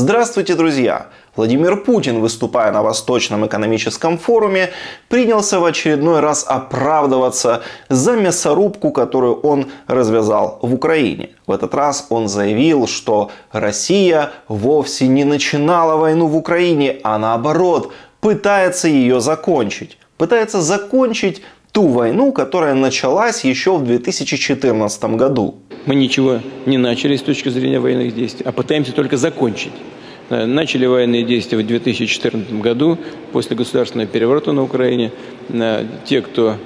Здравствуйте, друзья! Владимир Путин, выступая на Восточном экономическом форуме, принялся в очередной раз оправдываться за мясорубку, которую он развязал в Украине. В этот раз он заявил, что Россия вовсе не начинала войну в Украине, а наоборот, пытается ее закончить. Пытается закончить ту войну, которая началась еще в 2014 году. Мы ничего не начали с точки зрения военных действий, а пытаемся только закончить. Начали военные действия в 2014 году, после государственного переворота на Украине. Те, кто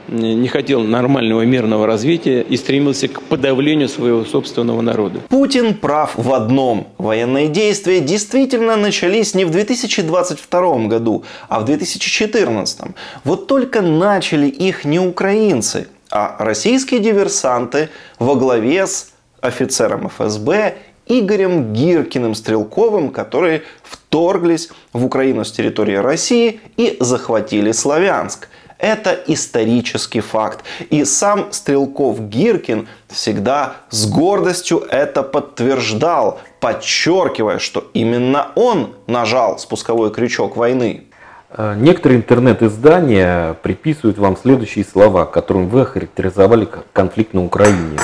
не хотел нормального мирного развития и стремился к подавлению своего собственного народа. Путин прав в одном. Военные действия действительно начались не в 2022 году, а в 2014. Вот только начали их не украинцы, а российские диверсанты во главе с офицером ФСБ Игорем Гиркиным-Стрелковым, которые вторглись в Украину с территории России и захватили Славянск. Это исторический факт. И сам Стрелков-Гиркин всегда с гордостью это подтверждал, подчеркивая, что именно он нажал спусковой крючок войны. Некоторые интернет-издания приписывают вам следующие слова, которыми вы охарактеризовали конфликт на Украине.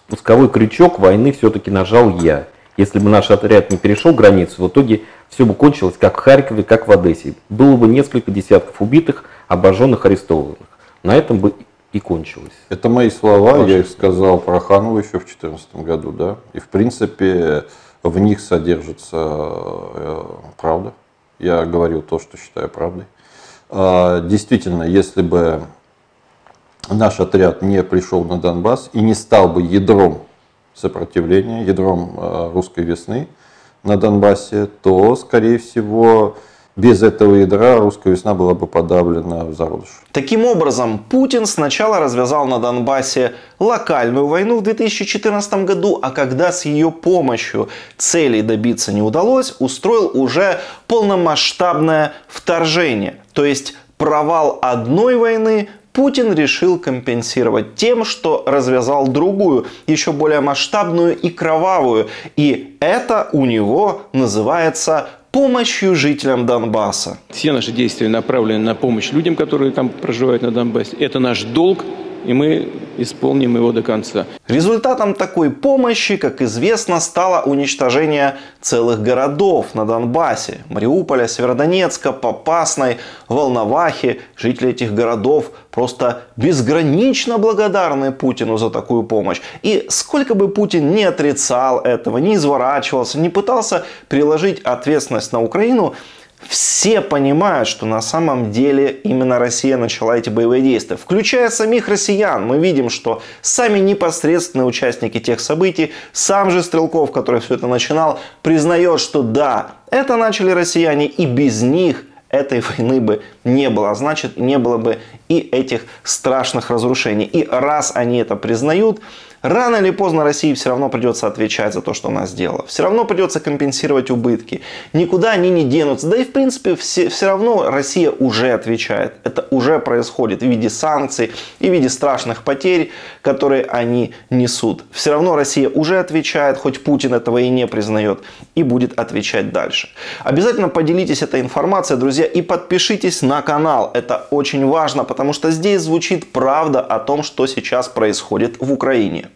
Спусковой крючок войны все-таки нажал я. Если бы наш отряд не перешел границу, в итоге все бы кончилось как в Харькове, как в Одессе. Было бы несколько десятков убитых, обожженных, арестованных. На этом бы и кончилось. Это мои слова, я их сказал про Ханову еще в 2014 году, да. И в принципе в них содержится правда. Я говорил то, что считаю правдой. Действительно, если бы наш отряд не пришел на Донбасс и не стал бы ядром сопротивления, ядром русской весны на Донбассе, то, скорее всего, без этого ядра русская весна была бы подавлена в зародыше. Таким образом, Путин сначала развязал на Донбассе локальную войну в 2014 году, а когда с ее помощью целей добиться не удалось, устроил уже полномасштабное вторжение. То есть провал одной войны Путин решил компенсировать тем, что развязал другую, еще более масштабную и кровавую. И это у него называется помощью жителям Донбасса. Все наши действия направлены на помощь людям, которые там проживают на Донбассе. Это наш долг, и мы исполним его до конца. Результатом такой помощи, как известно, стало уничтожение целых городов на Донбассе. Мариуполя, Северодонецка, Попасной, Волновахи. Жители этих городов просто безгранично благодарны Путину за такую помощь. И сколько бы Путин не отрицал этого, не изворачивался, не пытался переложить ответственность на Украину, все понимают, что на самом деле именно Россия начала эти боевые действия. Включая самих россиян. Мы видим, что сами непосредственные участники тех событий, сам же Стрелков, который все это начинал, признает, что да, это начали россияне, и без них этой войны бы не было. А значит, не было бы и этих страшных разрушений. И раз они это признают, рано или поздно России все равно придется отвечать за то, что она сделала. Все равно придется компенсировать убытки. Никуда они не денутся. Да и в принципе все равно Россия уже отвечает. Это уже происходит в виде санкций и в виде страшных потерь, которые они несут. Все равно Россия уже отвечает, хоть Путин этого и не признает, и будет отвечать дальше. Обязательно поделитесь этой информацией, друзья, и подпишитесь на канал. Это очень важно, потому что здесь звучит правда о том, что сейчас происходит в Украине.